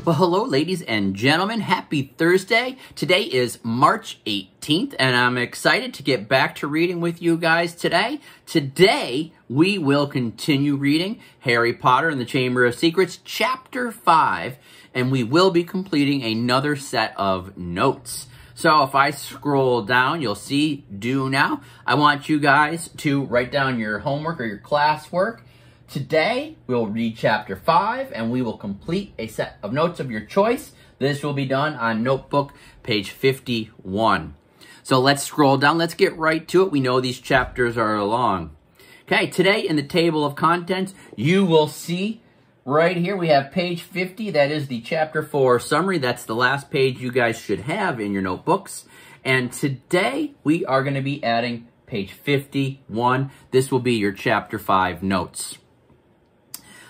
Well, hello, ladies and gentlemen. Happy Thursday. Today is March 18th, and I'm excited to get back to reading with you guys today. Today, we will continue reading Harry Potter and the Chamber of Secrets, Chapter 5, and we will be completing another set of notes. So if I scroll down, you'll see Do Now. I want you guys to write down your homework or your classwork. Today, we'll read Chapter 5, and we will complete a set of notes of your choice. This will be done on notebook page 51. So let's scroll down. Let's get right to it. We know these chapters are long. Okay, today in the table of contents, you will see right here, we have page 50. That is the Chapter 4 summary. That's the last page you guys should have in your notebooks. And today, we are going to be adding page 51. This will be your Chapter 5 notes.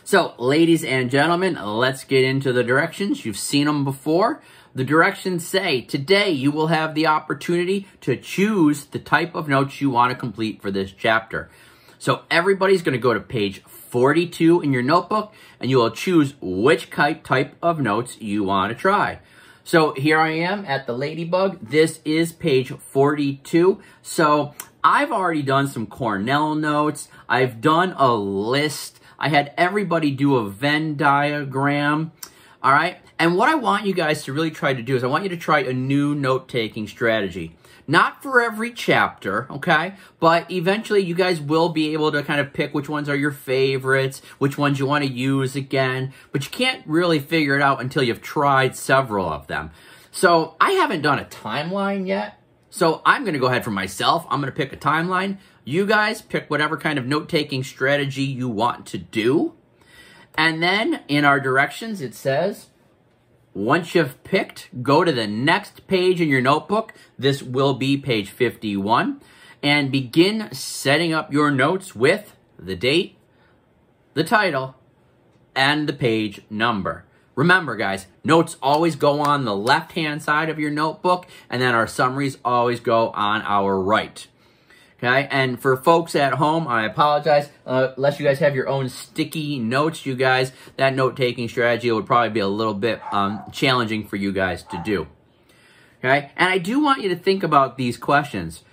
So, ladies and gentlemen, let's get into the directions. You've seen them before. The directions say, today you will have the opportunity to choose the type of notes you want to complete for this chapter. So, everybody's going to go to page 42 in your notebook, and you will choose which type of notes you want to try. So, here I am at the Ladybug. This is page 42. So, I've already done some Cornell notes. I've done a list. I had everybody do a Venn diagram, all right? And what I want you guys to really try to do is I want you to try a new note-taking strategy. Not for every chapter, okay? But eventually you guys will be able to kind of pick which ones are your favorites, which ones you want to use again, but you can't really figure it out until you've tried several of them. So I haven't done a timeline yet, so I'm going to go ahead for myself. I'm going to pick a timeline. You guys pick whatever kind of note-taking strategy you want to do. And then in our directions, it says, once you've picked, go to the next page in your notebook. This will be page 51. And begin setting up your notes with the date, the title, and the page number. Remember, guys, notes always go on the left-hand side of your notebook, and then our summaries always go on our right. Okay, and for folks at home, I apologize. Unless you guys have your own sticky notes, you guys, that note-taking strategy would probably be a little bit challenging for you guys to do. Okay, and I do want you to think about these questions,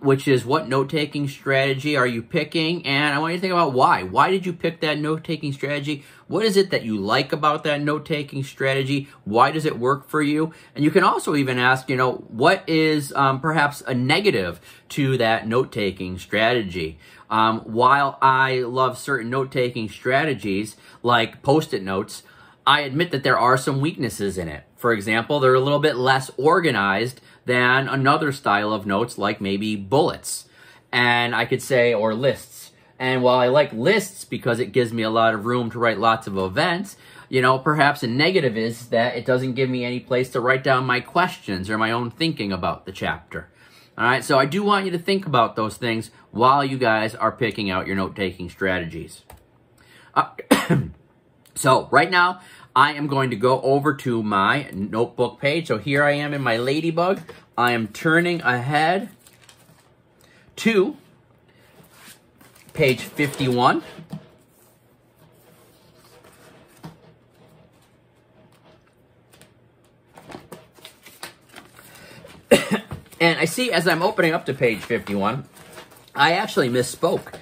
which is what note-taking strategy are you picking? And I want you to think about why. Why did you pick that note-taking strategy? What is it that you like about that note-taking strategy? Why does it work for you? And you can also even ask, you know, what is perhaps a negative to that note-taking strategy? While I love certain note-taking strategies, like Post-it notes, I admit that there are some weaknesses in it. For example, they're a little bit less organized than another style of notes, like maybe bullets, and I could say, or lists. And while I like lists because it gives me a lot of room to write lots of events, you know, perhaps a negative is that it doesn't give me any place to write down my questions or my own thinking about the chapter. All right, so I do want you to think about those things while you guys are picking out your note-taking strategies. So right now, I am going to go over to my notebook page. So here I am in my Ladybug. I am turning ahead to page 51. And I see as I'm opening up to page 51, I actually misspoke.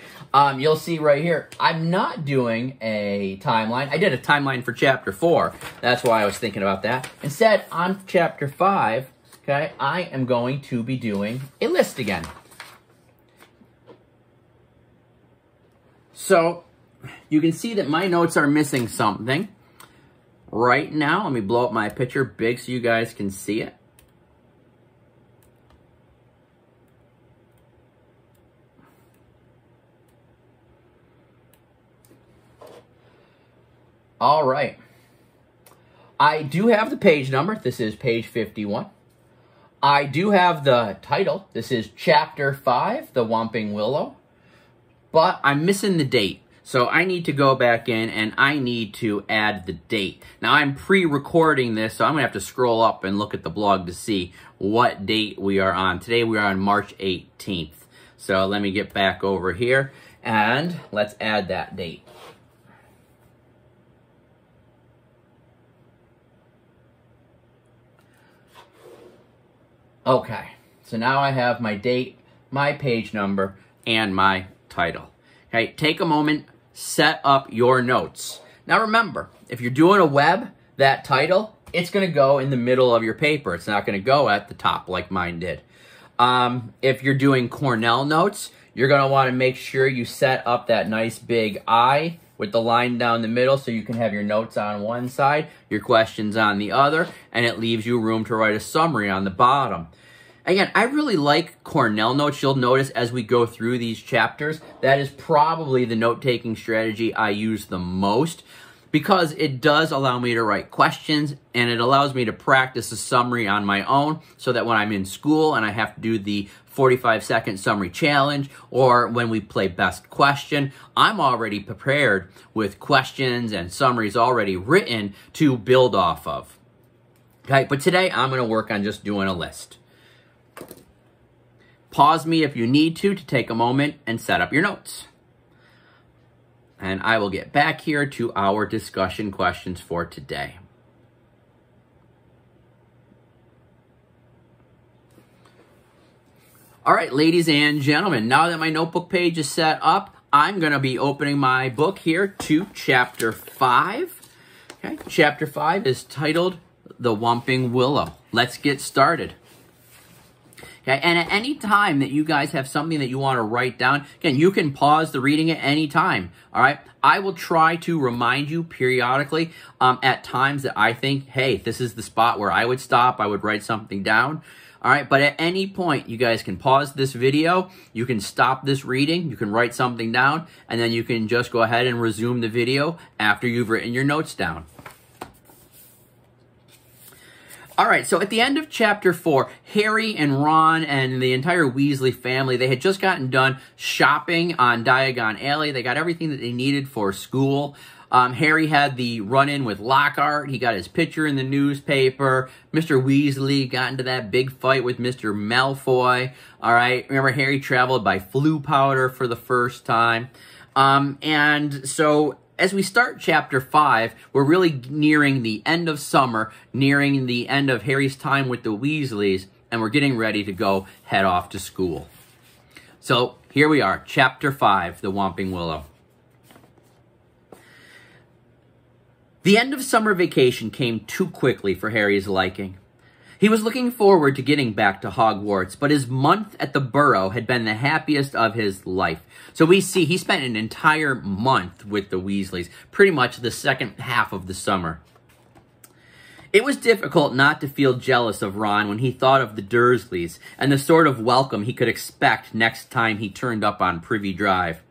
You'll see right here, I'm not doing a timeline. I did a timeline for Chapter 4. That's why I was thinking about that. Instead, on Chapter 5, okay, I am going to be doing a list again. So, you can see that my notes are missing something. Right now, let me blow up my picture big so you guys can see it. All right. I do have the page number. This is page 51. I do have the title. This is Chapter 5, The Whomping Willow. But I'm missing the date. So I need to go back in and I need to add the date. Now I'm pre-recording this, so I'm going to have to scroll up and look at the blog to see what date we are on. Today we are on March 18th. So let me get back over here and let's add that date. Okay, so now I have my date, my page number, and my title. Okay, take a moment, set up your notes. Now remember, if you're doing a web, that title, it's going to go in the middle of your paper. It's not going to go at the top like mine did. If you're doing Cornell notes, you're going to want to make sure you set up that nice big I with the line down the middle so you can have your notes on one side, your questions on the other, and it leaves you room to write a summary on the bottom. Again, I really like Cornell notes. You'll notice as we go through these chapters, that is probably the note-taking strategy I use the most because it does allow me to write questions and it allows me to practice a summary on my own so that when I'm in school and I have to do the 45-second summary challenge or when we play best question, I'm already prepared with questions and summaries already written to build off of. Okay, but today I'm going to work on just doing a list. Pause me if you need to take a moment and set up your notes. And I will get back here to our discussion questions for today. All right, ladies and gentlemen, now that my notebook page is set up, I'm going to be opening my book here to Chapter 5. Okay, Chapter 5 is titled The Whomping Willow. Let's get started. Okay, and at any time that you guys have something that you want to write down, again, you can pause the reading at any time, all right? I will try to remind you periodically at times that I think, hey, this is the spot where I would stop, I would write something down, all right? But at any point, you guys can pause this video, you can stop this reading, you can write something down, and then you can just go ahead and resume the video after you've written your notes down. All right, so at the end of Chapter 4, Harry and Ron and the entire Weasley family, they had just gotten done shopping on Diagon Alley. They got everything that they needed for school. Harry had the run-in with Lockhart. He got his picture in the newspaper. Mr. Weasley got into that big fight with Mr. Malfoy. All right, remember Harry traveled by Floo powder for the first time. And so as we start Chapter 5, we're really nearing the end of summer, nearing the end of Harry's time with the Weasleys, and we're getting ready to go head off to school. So here we are, Chapter 5, The Whomping Willow. The end of summer vacation came too quickly for Harry's liking. He was looking forward to getting back to Hogwarts, but his month at the Burrow had been the happiest of his life. So we see he spent an entire month with the Weasleys, pretty much the second half of the summer. It was difficult not to feel jealous of Ron when he thought of the Dursleys and the sort of welcome he could expect next time he turned up on Privy Drive.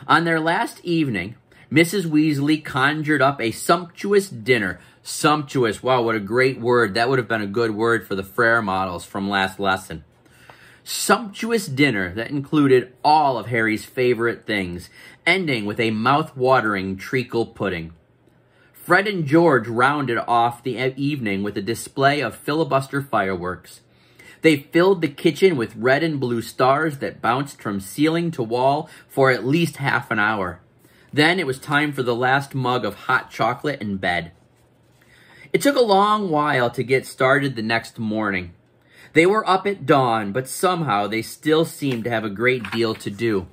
On their last evening, Mrs. Weasley conjured up a sumptuous dinner. Sumptuous, wow, what a great word. That would have been a good word for the Frere models from last lesson. Sumptuous dinner that included all of Harry's favorite things, ending with a mouth-watering treacle pudding. Fred and George rounded off the evening with a display of filibuster fireworks. They filled the kitchen with red and blue stars that bounced from ceiling to wall for at least half an hour. Then it was time for the last mug of hot chocolate and bed. It took a long while to get started the next morning. They were up at dawn, but somehow they still seemed to have a great deal to do.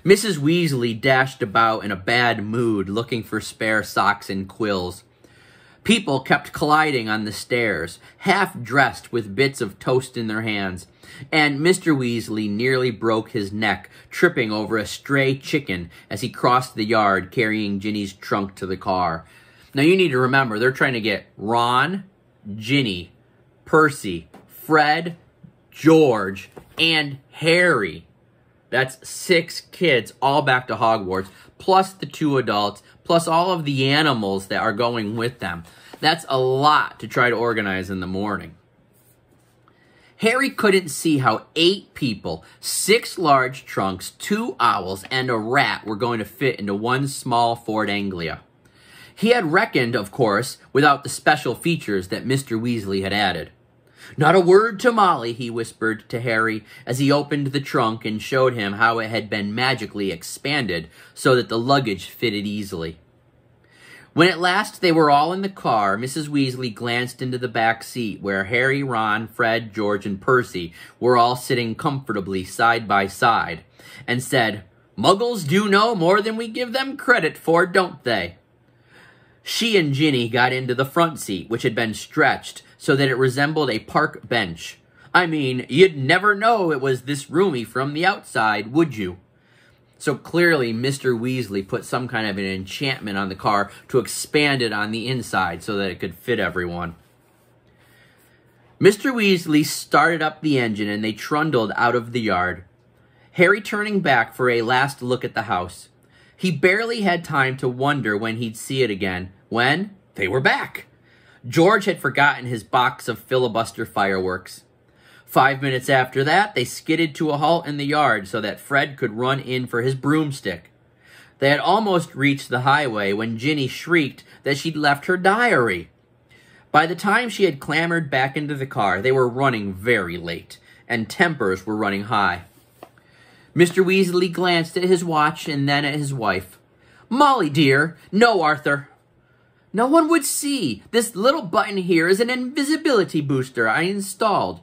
Mrs. Weasley dashed about in a bad mood, looking for spare socks and quills. People kept colliding on the stairs, half-dressed with bits of toast in their hands, and Mr. Weasley nearly broke his neck, tripping over a stray chicken as he crossed the yard carrying Ginny's trunk to the car. Now you need to remember, they're trying to get Ron, Ginny, Percy, Fred, George, and Harry. That's 6 kids all back to Hogwarts, plus the 2 adults, plus all of the animals that are going with them. That's a lot to try to organize in the morning. Harry couldn't see how 8 people, 6 large trunks, 2 owls, and a rat were going to fit into one small Ford Anglia. He had reckoned, of course, without the special features that Mr. Weasley had added. "Not a word to Molly," he whispered to Harry as he opened the trunk and showed him how it had been magically expanded so that the luggage fitted easily. When at last they were all in the car, Mrs. Weasley glanced into the back seat where Harry, Ron, Fred, George, and Percy were all sitting comfortably side by side, and said, "Muggles do know more than we give them credit for, don't they?" She and Ginny got into the front seat, which had been stretched so that it resembled a park bench. I mean, you'd never know it was this roomy from the outside, would you? So clearly, Mr. Weasley put some kind of an enchantment on the car to expand it on the inside so that it could fit everyone. Mr. Weasley started up the engine and they trundled out of the yard, Harry turning back for a last look at the house. He barely had time to wonder when he'd see it again, when they were back. George had forgotten his box of filibuster fireworks. 5 minutes after that, they skidded to a halt in the yard so that Fred could run in for his broomstick. They had almost reached the highway when Ginny shrieked that she'd left her diary. By the time she had clambered back into the car, they were running very late, and tempers were running high. Mr. Weasley glanced at his watch and then at his wife. "Molly, dear, no, Arthur. No one would see. This little button here is an invisibility booster I installed.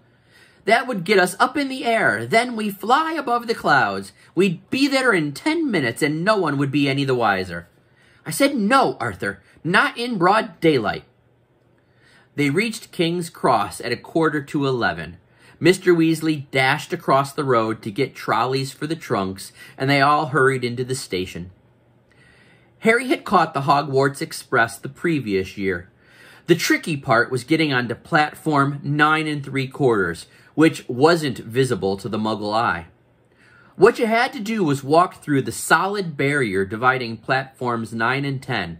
That would get us up in the air. Then we fly above the clouds. We'd be there in 10 minutes and no one would be any the wiser." "I said no, Arthur. Not in broad daylight." They reached King's Cross at 11:15. Mr. Weasley dashed across the road to get trolleys for the trunks, and they all hurried into the station. Harry had caught the Hogwarts Express the previous year. The tricky part was getting onto platform 9 3/4, which wasn't visible to the Muggle eye. What you had to do was walk through the solid barrier dividing platforms 9 and 10.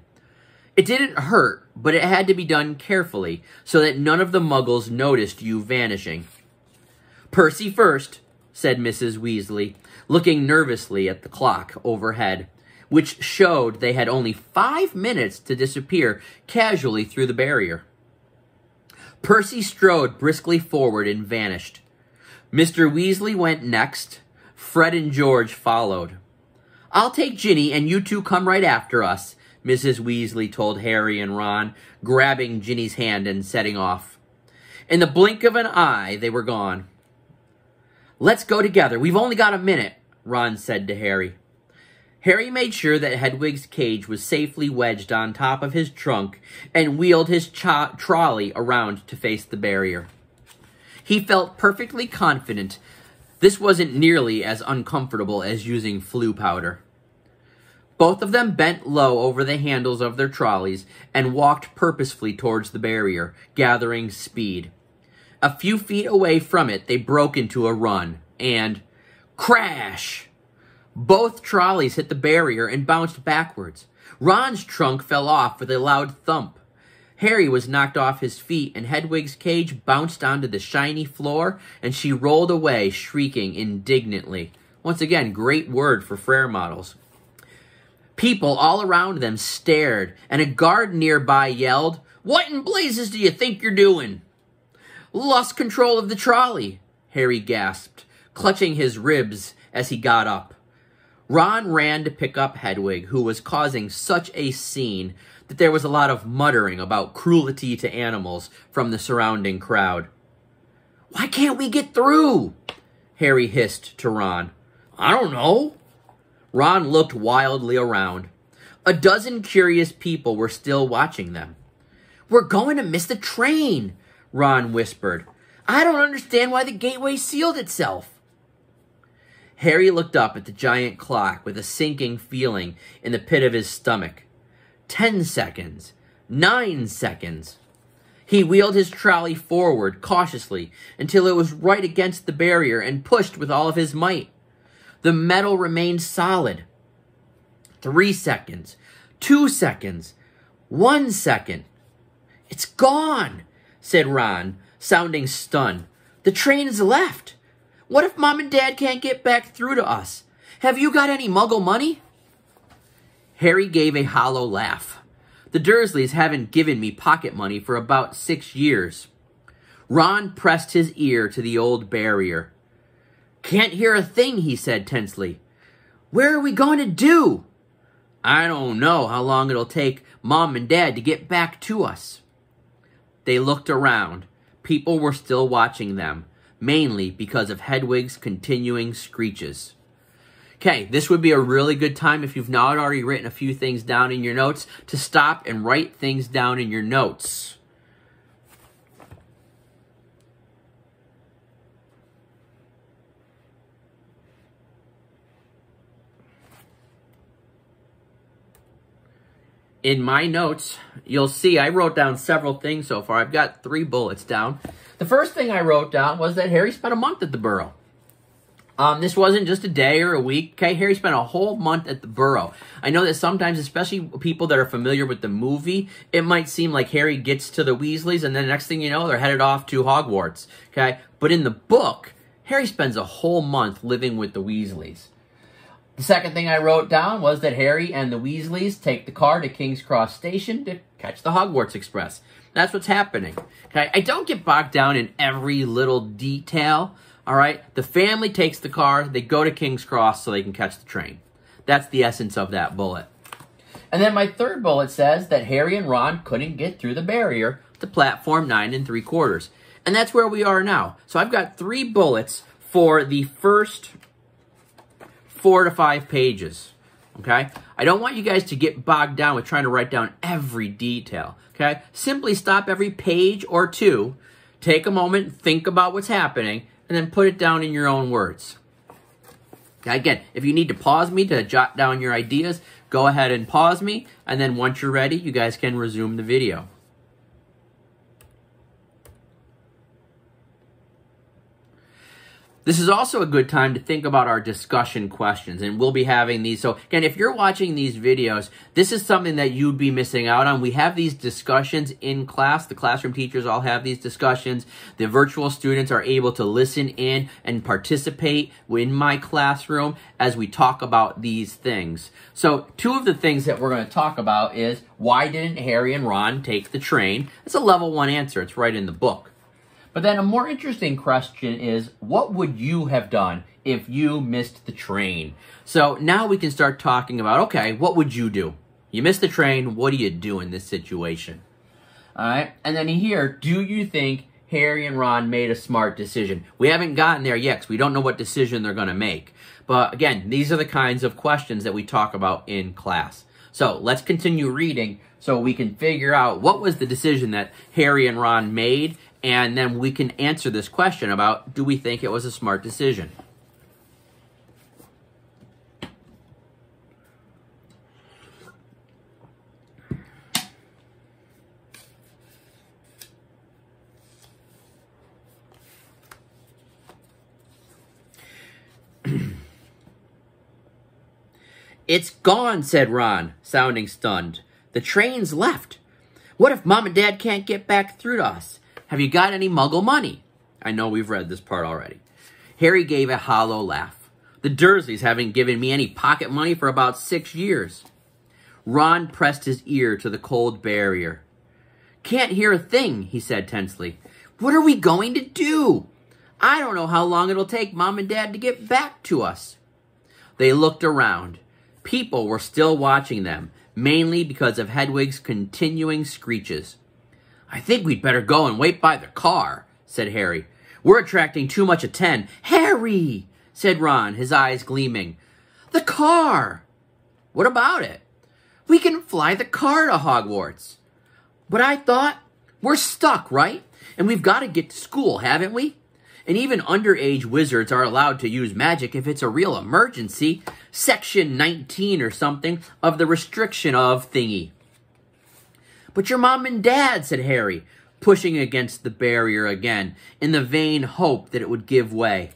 It didn't hurt, but it had to be done carefully so that none of the Muggles noticed you vanishing. "Percy first," said Mrs. Weasley, looking nervously at the clock overhead, which showed they had only 5 minutes to disappear casually through the barrier. Percy strode briskly forward and vanished. Mr. Weasley went next. Fred and George followed. "I'll take Ginny and you two come right after us," Mrs. Weasley told Harry and Ron, grabbing Ginny's hand and setting off. In the blink of an eye, they were gone. "Let's go together. We've only got a minute," Ron said to Harry. Harry made sure that Hedwig's cage was safely wedged on top of his trunk and wheeled his trolley around to face the barrier. He felt perfectly confident this wasn't nearly as uncomfortable as using Floo powder. Both of them bent low over the handles of their trolleys and walked purposefully towards the barrier, gathering speed. A few feet away from it, they broke into a run, and crash! Both trolleys hit the barrier and bounced backwards. Ron's trunk fell off with a loud thump. Harry was knocked off his feet, and Hedwig's cage bounced onto the shiny floor, and she rolled away, shrieking indignantly. Once again, great word for Frere models. People all around them stared, and a guard nearby yelled, "What in blazes do you think you're doing?" "Lost control of the trolley," Harry gasped, clutching his ribs as he got up. Ron ran to pick up Hedwig, who was causing such a scene that there was a lot of muttering about cruelty to animals from the surrounding crowd. "Why can't we get through?" Harry hissed to Ron. "I don't know." Ron looked wildly around. A dozen curious people were still watching them. "We're going to miss the train," Ron whispered. "I don't understand why the gateway sealed itself." Harry looked up at the giant clock with a sinking feeling in the pit of his stomach. 10 seconds. 9 seconds. He wheeled his trolley forward cautiously until it was right against the barrier and pushed with all of his might. The metal remained solid. 3 seconds. 2 seconds. 1 second. "It's gone," said Ron, sounding stunned. "The train is left. What if Mom and Dad can't get back through to us? Have you got any Muggle money?" Harry gave a hollow laugh. "The Dursleys haven't given me pocket money for about 6 years. Ron pressed his ear to the old barrier. "Can't hear a thing," he said tensely. "Where are we going to do?" "I don't know how long it'll take Mom and Dad to get back to us. They looked around. People were still watching them, mainly because of Hedwig's continuing screeches. Okay, this would be a really good time, if you've not already written a few things down in your notes, to stop and write things down in your notes. In my notes, you'll see I wrote down several things so far. I've got 3 bullets down. The first thing I wrote down was that Harry spent a month at the Burrow. This wasn't just a day or a week, okay? Harry spent a whole month at the Burrow. I know that sometimes, especially people that are familiar with the movie, it might seem like Harry gets to the Weasleys and then the next thing you know, they're headed off to Hogwarts, okay? But in the book, Harry spends a whole month living with the Weasleys. The second thing I wrote down was that Harry and the Weasleys take the car to King's Cross Station to catch the Hogwarts Express. That's what's happening. Okay, I don't get bogged down in every little detail, all right? The family takes the car, they go to King's Cross so they can catch the train. That's the essence of that bullet. And then my third bullet says that Harry and Ron couldn't get through the barrier to platform 9 3/4. And that's where we are now. So I've got 3 bullets for the first 4 to 5 pages, okay? I don't want you guys to get bogged down with trying to write down every detail, okay? Simply stop every page or 2, take a moment, think about what's happening, and then put it down in your own words. Okay, again, if you need to pause me to jot down your ideas, go ahead and pause me, and then once you're ready, you guys can resume the video. This is also a good time to think about our discussion questions, and we'll be having these. So again, if you're watching these videos, this is something that you'd be missing out on. We have these discussions in class. The classroom teachers all have these discussions. The virtual students are able to listen in and participate in my classroom as we talk about these things. So 2 of the things that we're going to talk about is, why didn't Harry and Ron take the train? It's a level 1 answer. It's right in the book. But then a more interesting question is, what would you have done if you missed the train? So now we can start talking about, okay, what would you do? You missed the train, what do you do in this situation? All right, and then here, do you think Harry and Ron made a smart decision? We haven't gotten there yet because we don't know what decision they're going to make. But again, these are the kinds of questions that we talk about in class. So let's continue reading so we can figure out what was the decision that Harry and Ron made, and then we can answer this question about, do we think it was a smart decision? It's gone, said Ron, sounding stunned. The train's left. What if Mom and Dad can't get back through to us? Have you got any Muggle money? I know we've read this part already. Harry gave a hollow laugh. The Dursleys haven't given me any pocket money for about 6 years. Ron pressed his ear to the cold barrier. Can't hear a thing, he said tensely. What are we going to do? I don't know how long it'll take Mom and Dad to get back to us. They looked around. People were still watching them, mainly because of Hedwig's continuing screeches. I think we'd better go and wait by the car, said Harry. We're attracting too much attention. Harry, said Ron, his eyes gleaming. The car! What about it? We can fly the car to Hogwarts. But I thought, we're stuck, right? And we've got to get to school, haven't we? And even underage wizards are allowed to use magic if it's a real emergency. Section 19 or something of the restriction of thingy. But your mom and dad, said Harry, pushing against the barrier again, in the vain hope that it would give way.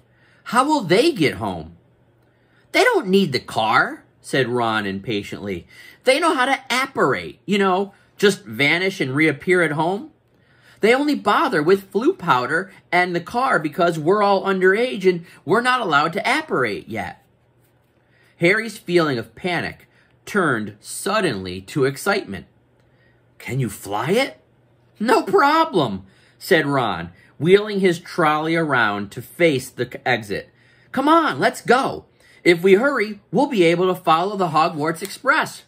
How will they get home? They don't need the car, said Ron impatiently. They know how to apparate, just vanish and reappear at home. They only bother with Floo powder and the car because we're all underage and we're not allowed to apparate yet. Harry's feeling of panic turned suddenly to excitement. Can you fly it? No problem, said Ron, wheeling his trolley around to face the exit. Come on, let's go. If we hurry, we'll be able to follow the Hogwarts Express.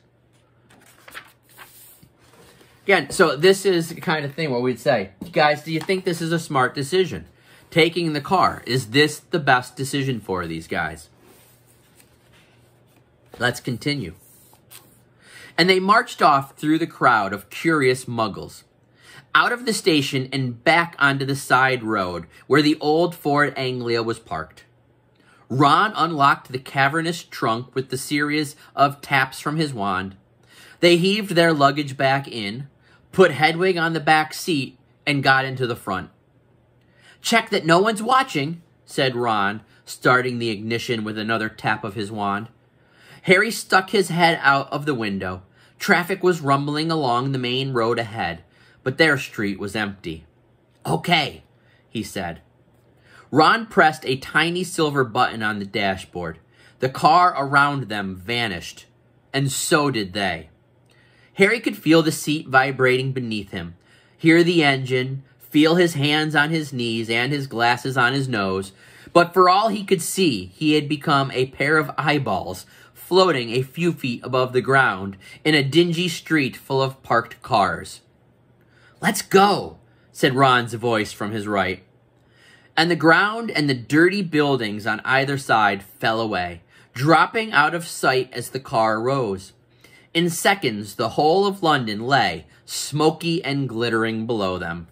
Again, so this is the kind of thing where we'd say, guys, do you think this is a smart decision? Taking the car, is this the best decision for these guys? Let's continue. And they marched off through the crowd of curious muggles, out of the station and back onto the side road where the old Ford Anglia was parked. Ron unlocked the cavernous trunk with the series of taps from his wand. They heaved their luggage back in, put Hedwig on the back seat, and got into the front. "Check that no one's watching," said Ron, starting the ignition with another tap of his wand. Harry stuck his head out of the window. Traffic was rumbling along the main road ahead, but their street was empty. "Okay," he said. Ron pressed a tiny silver button on the dashboard. The car around them vanished, and so did they. Harry could feel the seat vibrating beneath him, hear the engine, feel his hands on his knees and his glasses on his nose, but for all he could see, he had become a pair of eyeballs floating a few feet above the ground in a dingy street full of parked cars. "Let's go," said Ron's voice from his right. And the ground and the dirty buildings on either side fell away, dropping out of sight as the car rose. In seconds, the whole of London lay, smoky and glittering below them.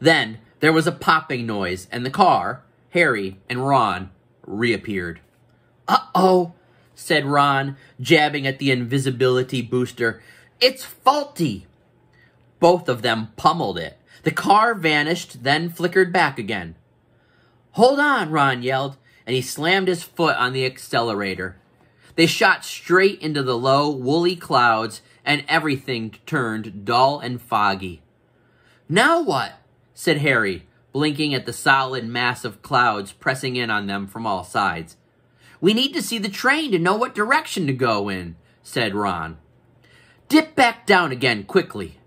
Then there was a popping noise, and the car, Harry, and Ron reappeared. "Uh-oh," said Ron, jabbing at the invisibility booster. "It's faulty." Both of them pummeled it. The car vanished, then flickered back again. "Hold on," Ron yelled, and he slammed his foot on the accelerator. They shot straight into the low, woolly clouds, and everything turned dull and foggy. "Now what?" said Harry, blinking at the solid mass of clouds pressing in on them from all sides. "We need to see the train to know what direction to go in," said Ron. "Dip back down again, quickly."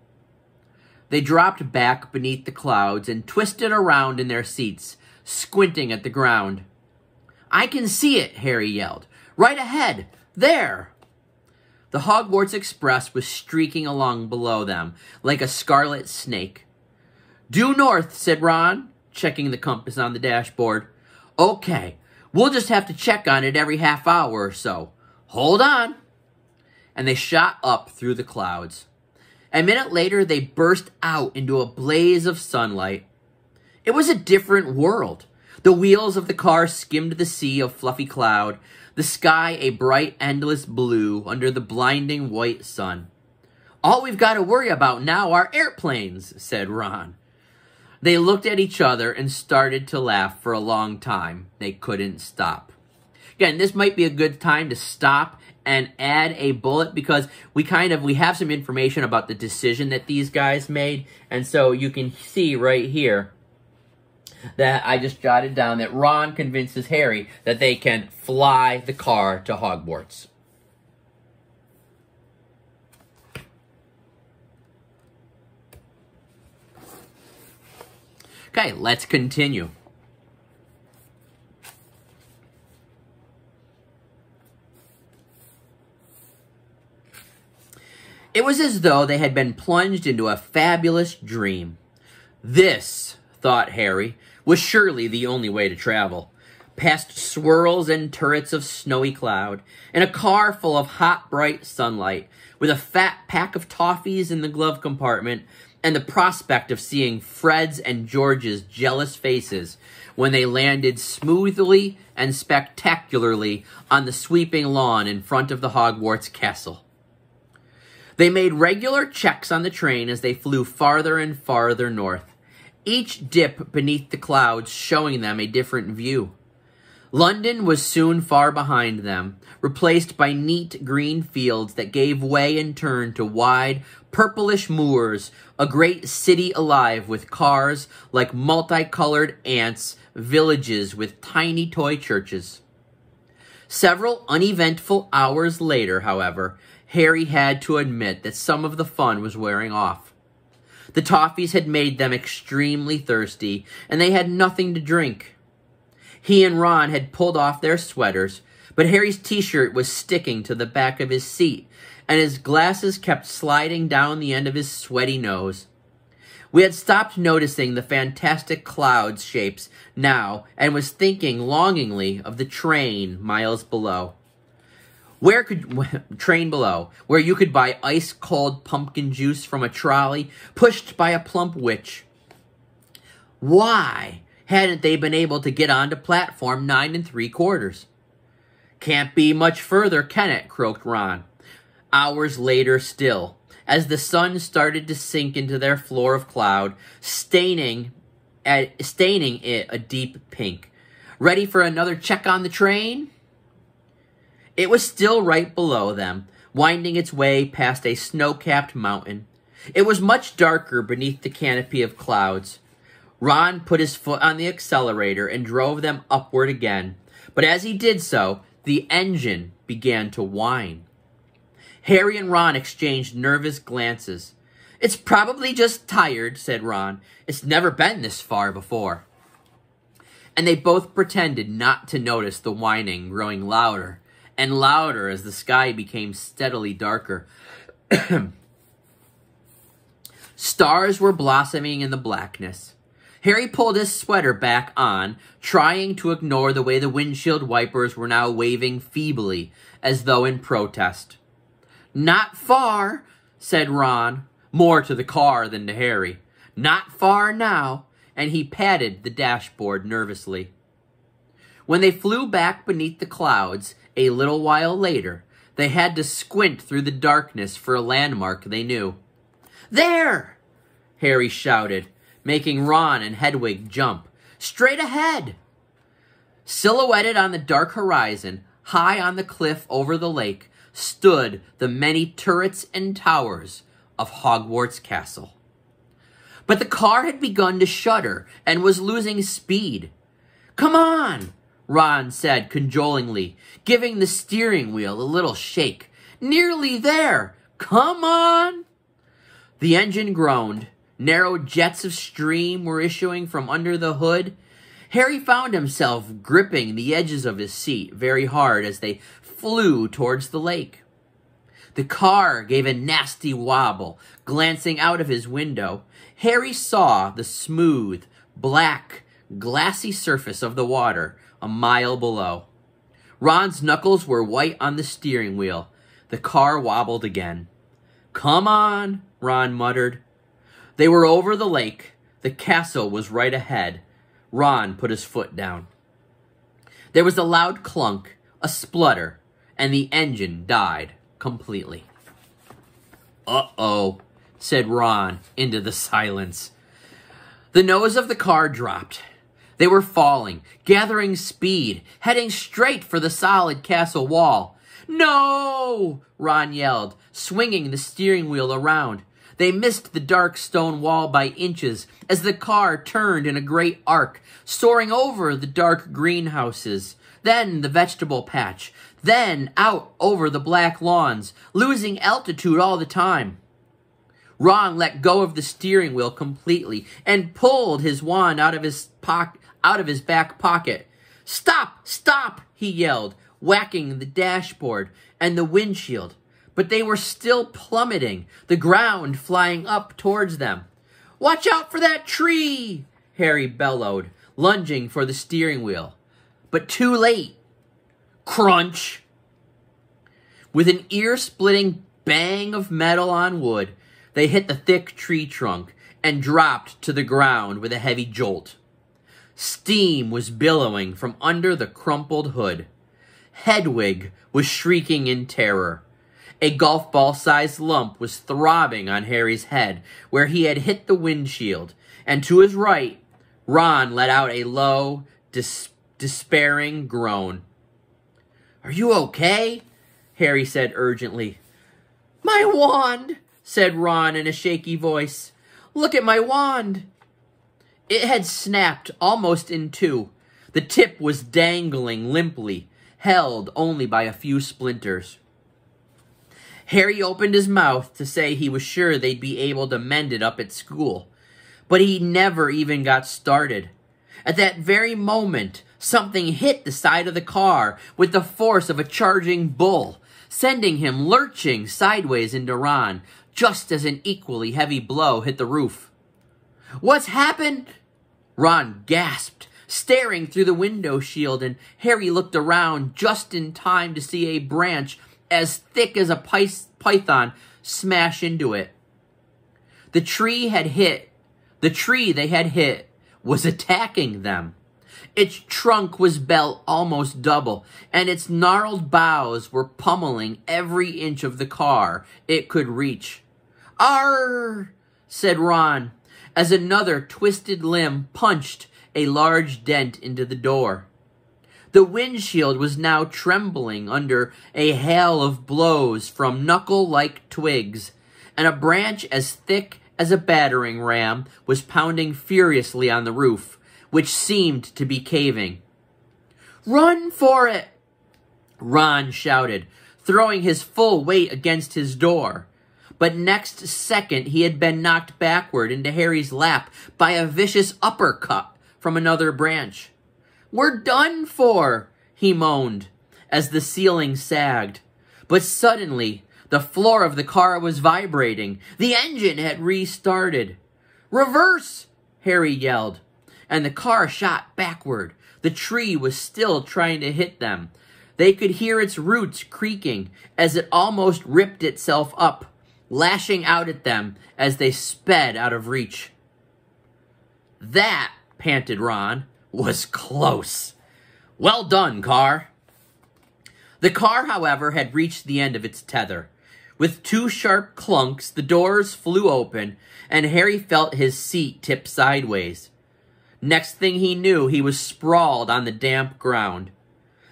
They dropped back beneath the clouds and twisted around in their seats, squinting at the ground. "I can see it," Harry yelled. "Right ahead! There!" The Hogwarts Express was streaking along below them, like a scarlet snake. "Due north," said Ron, checking the compass on the dashboard. "Okay, we'll just have to check on it every half hour or so. Hold on." And they shot up through the clouds. A minute later, they burst out into a blaze of sunlight. It was a different world. The wheels of the car skimmed the sea of fluffy cloud, the sky a bright, endless blue under the blinding white sun. "All we've got to worry about now are airplanes," said Ron. They looked at each other and started to laugh for a long time. They couldn't stop. Again, this might be a good time to stop and add a bullet because we have some information about the decision that these guys made. And so you can see right here that I just jotted down that Ron convinces Harry that they can fly the car to Hogwarts. Okay, let's continue. It was as though they had been plunged into a fabulous dream. This, thought Harry, was surely the only way to travel. Past swirls and turrets of snowy cloud, in a car full of hot, bright sunlight, with a fat pack of toffees in the glove compartment, and the prospect of seeing Fred's and George's jealous faces when they landed smoothly and spectacularly on the sweeping lawn in front of the Hogwarts castle. They made regular checks on the train as they flew farther and farther north, each dip beneath the clouds showing them a different view. London was soon far behind them, replaced by neat green fields that gave way in turn to wide, purplish moors, a great city alive with cars like multicolored ants, villages with tiny toy churches. Several uneventful hours later, however, Harry had to admit that some of the fun was wearing off. The toffees had made them extremely thirsty, and they had nothing to drink. He and Ron had pulled off their sweaters, but Harry's t-shirt was sticking to the back of his seat, and his glasses kept sliding down the end of his sweaty nose. We had stopped noticing the fantastic cloud shapes now, and was thinking longingly of the train miles below. Where you could buy ice-cold pumpkin juice from a trolley pushed by a plump witch. Why hadn't they been able to get onto platform 9 3/4? Can't be much further, can it? Croaked Ron. Hours later still, as the sun started to sink into their floor of cloud, staining it a deep pink. Ready for another check on the train? It was still right below them, winding its way past a snow-capped mountain. It was much darker beneath the canopy of clouds. Ron put his foot on the accelerator and drove them upward again, but as he did so, the engine began to whine. Harry and Ron exchanged nervous glances. "It's probably just tired," said Ron. "It's never been this far before." And they both pretended not to notice the whining growing louder and louder as the sky became steadily darker. Stars were blossoming in the blackness. Harry pulled his sweater back on, trying to ignore the way the windshield wipers were now waving feebly, as though in protest. "Not far," said Ron, more to the car than to Harry. "Not far now," and he patted the dashboard nervously. When they flew back beneath the clouds, a little while later, they had to squint through the darkness for a landmark they knew. "There!" Harry shouted, making Ron and Hedwig jump. "Straight ahead!" Silhouetted on the dark horizon, high on the cliff over the lake, stood the many turrets and towers of Hogwarts Castle. But the car had begun to shudder and was losing speed. "Come on," Ron said cajolingly, giving the steering wheel a little shake. "Nearly there. Come on." The engine groaned. Narrow jets of steam were issuing from under the hood. Harry found himself gripping the edges of his seat very hard as they flew towards the lake. The car gave a nasty wobble. Glancing out of his window, Harry saw the smooth, black, glassy surface of the water a mile below. Ron's knuckles were white on the steering wheel. The car wobbled again. "Come on," Ron muttered. They were over the lake. The castle was right ahead. Ron put his foot down. There was a loud clunk, a splutter, and the engine died completely. "Uh-oh," said Ron into the silence. The nose of the car dropped. They were falling, gathering speed, heading straight for the solid castle wall. "No!" Ron yelled, swinging the steering wheel around. They missed the dark stone wall by inches as the car turned in a great arc, soaring over the dark greenhouses, then the vegetable patch, then out over the black lawns, losing altitude all the time. Ron let go of the steering wheel completely and pulled his wand out of his back pocket. "Stop! Stop!" he yelled, whacking the dashboard and the windshield. But they were still plummeting, the ground flying up towards them. "Watch out for that tree!" Harry bellowed, lunging for the steering wheel. But too late. Crunch! With an ear-splitting bang of metal on wood, they hit the thick tree trunk and dropped to the ground with a heavy jolt. Steam was billowing from under the crumpled hood. Hedwig was shrieking in terror. A golf ball-sized lump was throbbing on Harry's head where he had hit the windshield, and to his right, Ron let out a low, despairing groan. "Are you okay?" Harry said urgently. "My wand," said Ron in a shaky voice. "Look at my wand." It had snapped almost in two. The tip was dangling limply, held only by a few splinters. Harry opened his mouth to say he was sure they'd be able to mend it up at school, but he never even got started. At that very moment, something hit the side of the car with the force of a charging bull. sending him lurching sideways into Ron, just as an equally heavy blow hit the roof. "What's happened?" Ron gasped, staring through the window shield, and Harry looked around just in time to see a branch as thick as a python smash into it. The tree they had hit was attacking them. Its trunk was bent almost double, and its gnarled boughs were pummeling every inch of the car it could reach. "Arr!" said Ron, as another twisted limb punched a large dent into the door. The windshield was now trembling under a hail of blows from knuckle-like twigs, and a branch as thick as a battering ram was pounding furiously on the roof, which seemed to be caving. "Run for it!" Ron shouted, throwing his full weight against his door. But next second he had been knocked backward into Harry's lap by a vicious uppercut from another branch. "We're done for," he moaned, as the ceiling sagged. But suddenly, the floor of the car was vibrating. The engine had restarted. "Reverse!" Harry yelled, and the car shot backward. The tree was still trying to hit them. They could hear its roots creaking as it almost ripped itself up, lashing out at them as they sped out of reach. "That," panted Ron, "was close. Well done, car." The car, however, had reached the end of its tether. With two sharp clunks, the doors flew open, and Harry felt his seat tip sideways. Next thing he knew, he was sprawled on the damp ground.